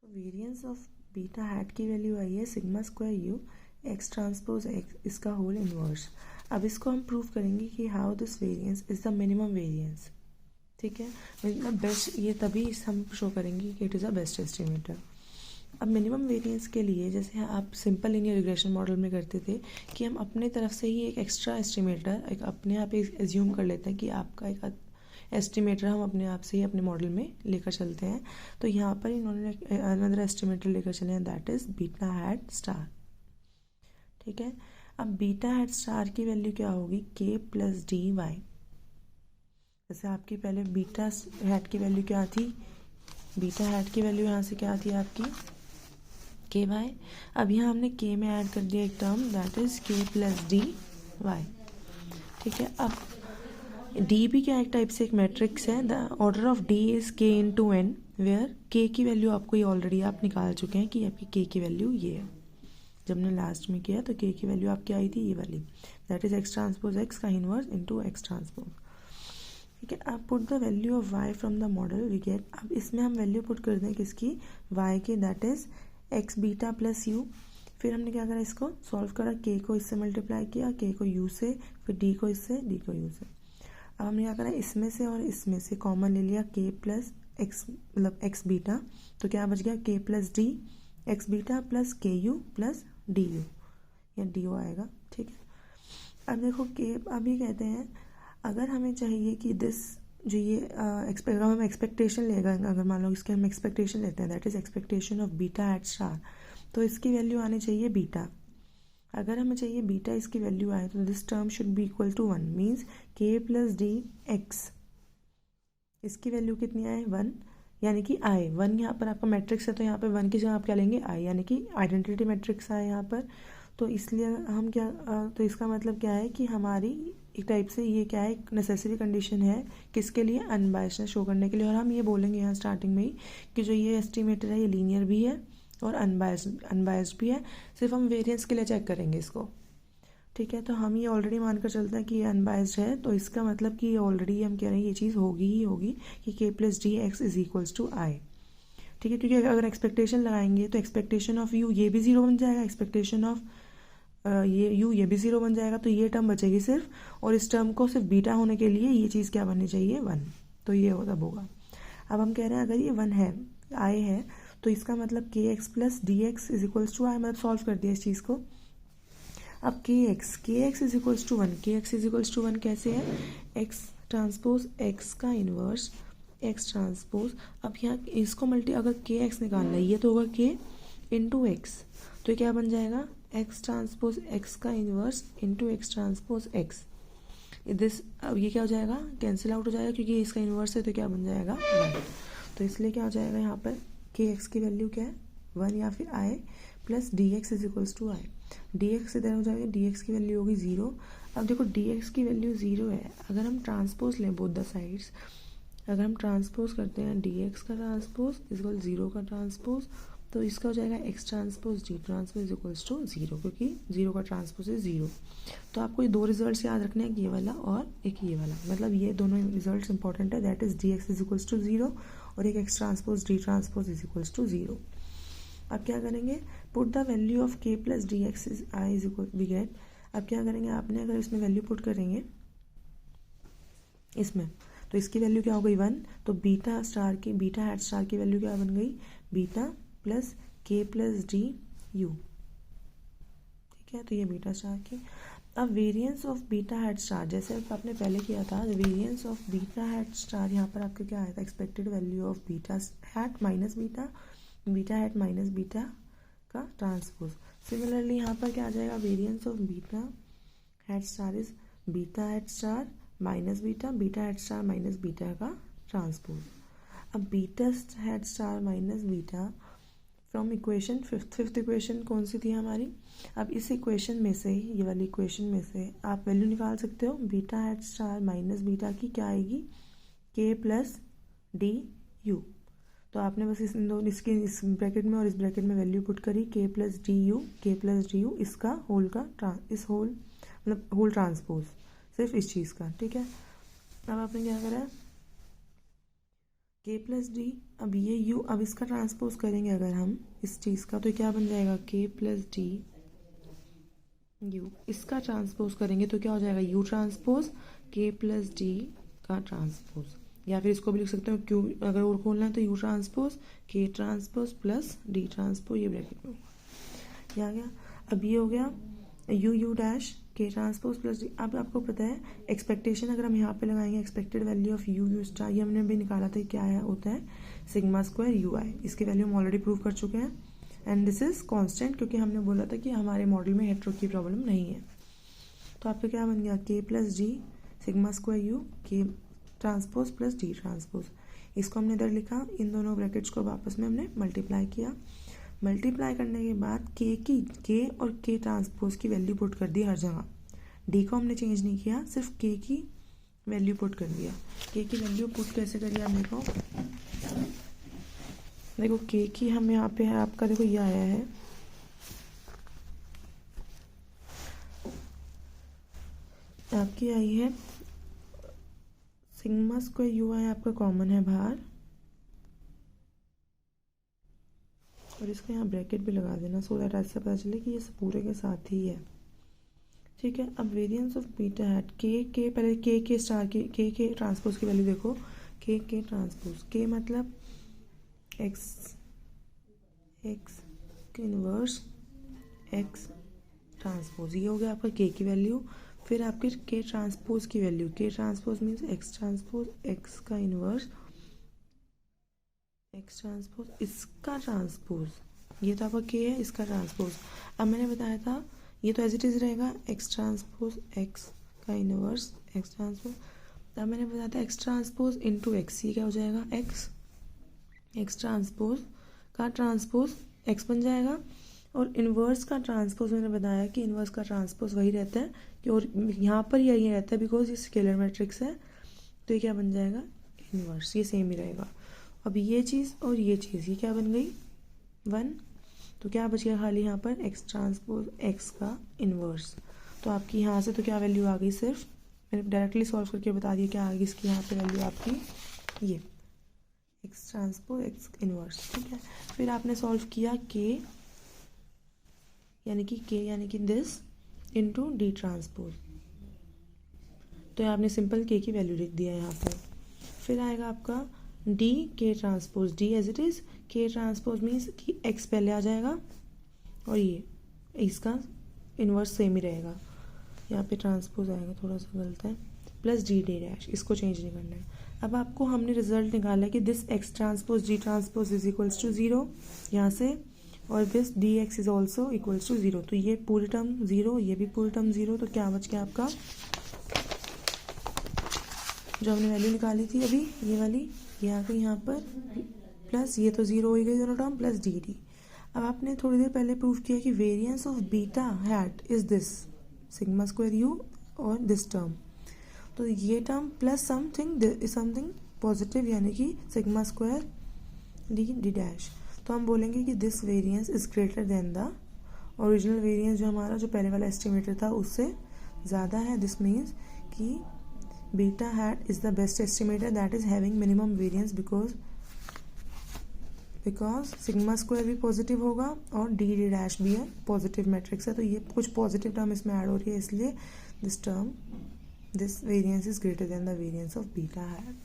तो variance of beta hat की value आई है sigma square you x transpose x, इसका होल इनवर्स। अब इसको हम प्रूव करेंगे कि how this variance is the minimum variance. ठीक है, मतलब बेस्ट, ये तभी हम शो करेंगे कि it is a best estimator. अब मिनिमम वेरिएंस के लिए जैसे आप सिंपल लीनियर रिग्रेशन मॉडल में करते थे कि हम अपने तरफ से ही एक एक्स्ट्रा एस्टिमेटर एक अपने आप ही एज्यूम कर लेते हैं कि आपका एक एस्टिमेटर हम अपने आप से ही अपने मॉडल में लेकर चलते हैं। तो यहाँ पर इन्होंने अनदर एस्टिमेटर लेकर चले हैं, that is beta hat star. ठीक है, अब बीटा हैट स्टार की वैल्यू क्या होगी, के प्लस डी वाई। जैसे आपकी पहले बीटा हैट की वैल्यू क्या थी, बीटा हैट की वैल्यू यहाँ से क्या थी आपकी के वाई। अब यहाँ हमने के में ऐड कर दिया एक टर्म, दैट इज के प्लस डी वाई। ठीक है, अब डी भी क्या एक टाइप से एक मैट्रिक्स है। The order of D is के इन टू एन, वेयर के की वैल्यू आपको ये ऑलरेडी आप निकाल चुके हैं कि आपकी के की वैल्यू ये है। जब हमने लास्ट में किया तो के की वैल्यू आपकी आई थी ये वाली, that is X transpose X का इनवर्स इनटू एक्स ट्रांसपोज। ठीक है, अब put the value of y from the model we get. अब इसमें हम वैल्यू पुट कर दें किसकी, y की, that is x beta plus you. फिर हमने क्या करा, इसको सॉल्व करा, k को इससे मल्टीप्लाई किया, k को u से, फिर d को इससे, d को u से। अब हमने क्या करा, इसमें से और इसमें से कॉमन ले लिया, k प्लस एक्स मतलब एक्स बीटा, तो क्या बच गया k plus D x beta plus के यू प्लस डी यू, या डी ओ आएगा। ठीक है, अब देखो k अभी कहते हैं अगर हमें चाहिए कि दिस जो ये अगर हम एक्सपेक्टेशन लेगा, अगर मान लो इसके हम एक्सपेक्टेशन लेते हैं, that is expectation of beta at star, तो इसकी वैल्यू आनी चाहिए बीटा। अगर हमें चाहिए बीटा इसकी वैल्यू आए तो this term should be equal to 1, means K plus D X, इसकी वैल्यू कितनी आए 1, यानी कि आई 1। यहाँ पर आपका मैट्रिक्स है तो यहाँ पर 1 की जगह आप क्या लेंगे आई, यानी कि आइडेंटिटी मैट्रिक्स आए यहाँ पर। तो इसलिए हम क्या तो इसका मतलब क्या है कि हमारी एक टाइप से ये क्या है, एक नेसेसरी कंडीशन है किसके लिए, अनबायस्डनेस शो करने के लिए। और हम ये बोलेंगे यहाँ स्टार्टिंग में ही कि जो ये एस्टिमेटर है ये लीनियर भी है और अनबायस्ड भी है, सिर्फ हम वेरिएंस के लिए चेक करेंगे इसको। ठीक है, तो हम ये ऑलरेडी मानकर चलते हैं कि ये अनबायस्ड है, तो इसका मतलब कि ऑलरेडी हम कह रहे हैं ये चीज़ होगी ही होगी कि K plus D X is equals to I. ठीक है, क्योंकि अगर एक्सपेक्टेशन लगाएंगे तो एक्सपेक्टेशन ऑफ यू ये भी ज़ीरो बन जाएगा, एक्सपेक्टेशन ऑफ ये यू ये भी ज़ीरो बन जाएगा, तो ये टर्म बचेगी सिर्फ, और इस टर्म को सिर्फ बीटा होने के लिए ये चीज़ क्या बननी चाहिए 1, तो ये तब होगा। अब हम कह रहे हैं अगर ये 1 है, आई है, तो इसका मतलब K X plus D X is equals to I, मतलब सॉल्व कर दिया इस चीज़ को। अब के एक्स इज इक्वल्स टू 1, के एक्स इज इक्वल्स टू 1 कैसे है, एक्स ट्रांसपोज एक्स का इनवर्स एक्स ट्रांसपोज। अब यहाँ इसको अगर के एक्स निकालना है, ये तो होगा के इंटू एक्स, तो ये क्या बन जाएगा, एक्स ट्रांसपोज एक्स का inverse into x transpose x. This अब ये क्या हो जाएगा, कैंसिल आउट हो जाएगा क्योंकि इसका इनवर्स है, तो क्या बन जाएगा 1। तो इसलिए क्या हो जाएगा यहाँ पर के एक्स की वैल्यू क्या है 1, या फिर I plus D X is equals to I. D X इधर हो जाएगा, डी एक्स की वैल्यू होगी 0। अब देखो डी एक्स की वैल्यू 0 है, अगर हम ट्रांसपोज लें बोथ द साइड्स, अगर हम ट्रांसपोज करते हैं डी एक्स का ट्रांसपोज इज इक्वल 0 का ट्रांसपोज, तो इसका हो जाएगा X transpose D transpose equals to 0, क्योंकि 0 का ट्रांसपोज है 0। तो आपको ये दो रिजल्ट्स याद रखने हैं, ये वाला और एक ये वाला, मतलब ये दोनों रिजल्ट्स इंपॉर्टेंट है, that is D X is equals to 0 और एक X transpose D transpose is equals to 0। अब क्या करेंगे, put the value of K plus D X is I is equal we get. अब क्या करेंगे आपने, अगर इसमें वैल्यू पुट करेंगे इसमें, तो इसकी वैल्यू क्या हो गई 1, तो बीटा हैट स्टार की वैल्यू क्या बन गई, बीटा प्लस के प्लस डी यू। ठीक है, तो ये बीटा स्टार की। अब variance of beta hat star, जैसे आपने पहले किया था, variance of beta hat star, यहाँ पर आपका क्या आया था, expected value of beta hat minus beta hat minus beta का ट्रांसपोज। सिमिलरली यहाँ पर क्या आ जाएगा, variance of beta hat star is beta hat star minus beta hat star minus beta का ट्रांसपोज। अब beta hat star minus beta from equation fifth equation कौन सी थी हमारी, अब इस इक्वेशन में से, ये वाली इक्वेशन में से आप वैल्यू निकाल सकते हो, beta hat star minus beta की क्या आएगी, के प्लस डी यू। तो आपने बस इस ब्रैकेट में और इस ब्रैकेट में वैल्यू पुट करी, के प्लस डी यू इसका होल मतलब होल ट्रांसपोज, सिर्फ इस चीज़ का। ठीक है, अब आपने क्या करा, के प्लस डी। अब ये यू, अब इसका ट्रांसपोज करेंगे अगर हम इस चीज़ का, तो क्या बन जाएगा के प्लस डी यू। इसका ट्रांसपोज करेंगे तो क्या हो जाएगा यू ट्रांसपोज के प्लस डी का ट्रांसपोज, या फिर इसको भी लिख सकते हो क्यू, अगर और खोलना है तो यू ट्रांसपोज के ट्रांसपोज प्लस डी ट्रांसपोज, ये ब्रैकेट में होगा, ये आ गया। अब ये हो गया यू यू डैश के ट्रांसपोज प्लस डी। अब आपको पता है एक्सपेक्टेशन अगर हम यहाँ पे लगाएंगे expected value of you you star, ये हमने भी निकाला था क्या है होता है सिग्मा स्क्वायर यू आई। इसकी वैल्यू हम ऑलरेडी प्रूव कर चुके हैं एंड दिस इज कांस्टेंट, क्योंकि हमने बोला था कि हमारे मॉडल में हेटेरो की प्रॉब्लम नहीं है। तो आपका क्या बन गया के plus D sigma square you के ट्रांसपोज प्लस डी ट्रांसपोज। इसको हमने इधर लिखा, इन दोनों ब्रैकेट्स को आपस में हमने मल्टीप्लाई किया। मल्टीप्लाई करने के बाद के और के ट्रांसपोज की वैल्यू पुट कर दी हर जगह। डी को हमने चेंज नहीं किया, सिर्फ के की वैल्यू पुट कर दिया। के की वैल्यू पुट कैसे करिए आप देखो के की हम यहाँ पे है आपका, देखो ये आया है आपकी आई है सिग्मा स्क्वायर यू आई आपका कॉमन है बाहर, और इसको यहाँ ब्रैकेट भी लगा देना सो दैट ऐसे पता चले कि ये पूरे के साथ ही है। ठीक है, अब वेरिएंस ऑफ बीटा हैट के पहले के स्टार के ट्रांसपोज की वैल्यू देखो, के ट्रांसपोज, के मतलब एक्स इनवर्स एक्स ट्रांसपोज, ये हो गया आपका के की वैल्यू। फिर आपके के ट्रांसपोज की वैल्यू, के transpose means x transpose X का इनवर्स एक्स ट्रांसपोज इसका ट्रांसपोज, ये तो आपका के है इसका ट्रांसपोज। अब मैंने बताया था ये तो एज इट इज रहेगा एक्स ट्रांसपोज एक्स का इनवर्स एक्स ट्रांसपोज। अब मैंने बताया था एक्स ट्रांसपोज इंटू एक्स, ये क्या हो जाएगा एक्स ट्रांसपोज का ट्रांसपोज एक्स बन जाएगा। और इन्वर्स का ट्रांसपोज मैंने बताया कि इन्वर्स का ट्रांसपोज वही रहता है कि, और यहाँ पर यही रहता है बिकॉज ये स्केलर मैट्रिक्स है, तो ये क्या बन जाएगा इन्वर्स, ये सेम ही रहेगा। अब ये चीज़ और ये चीज़ ये क्या बन गई 1, तो क्या बच गया खाली यहाँ पर एक्स ट्रांसपोज एक्स का इन्वर्स। तो आपकी यहाँ से तो क्या वैल्यू आ गई, सिर्फ मैंने डायरेक्टली सॉल्व करके बता दिया क्या आ गई इसकी यहाँ पे वैल्यू आपकी ये एक्स ट्रांसपोज एक्स इनवर्स। ठीक है, फिर आपने सॉल्व किया के यानी कि दिस इनटू डी ट्रांसपोज, तो आपने सिंपल के की वैल्यू लिख दिया यहाँ पर। फिर आएगा आपका डी के transpose, D as it is K transpose means कि एक्स पहले आ जाएगा और ये इसका इनवर्स सेम ही रहेगा, यहाँ पे ट्रांसपोज आएगा थोड़ा सा गलत है, प्लस डी डी डैश, इसको चेंज नहीं करना है। अब आपको हमने रिजल्ट निकाला है कि this X transpose D transpose is equals to 0 यहाँ से, और this D X is also equals to 0, तो ये पूरी टर्म 0 ये भी पूरी टर्म 0, तो क्या बच गया आपका जो हमने वैल्यू निकाली थी अभी ये वाली, ये आ गई यहाँ पर प्लस ये तो 0 हो गई दोनों टर्म प्लस डी डी। अब आपने थोड़ी देर पहले प्रूव किया कि variance of beta hat is this sigma square you और दिस टर्म, तो ये टर्म प्लस समथिंग पॉजिटिव यानी कि sigma square D D dash, तो हम बोलेंगे कि this variance is greater than the original variance जो हमारा जो पहले वाला एस्टिमेटर था उससे ज़्यादा है। दिस मीन्स कि beta hat is the best estimator that is having minimum variance because sigma square भी पॉजिटिव होगा और डी डी डैश भी है पॉजिटिव मैट्रिक्स है, तो ये कुछ पॉजिटिव टर्म इसमें ऐड हो रही है, इसलिए this variance is greater than the variance of beta hat.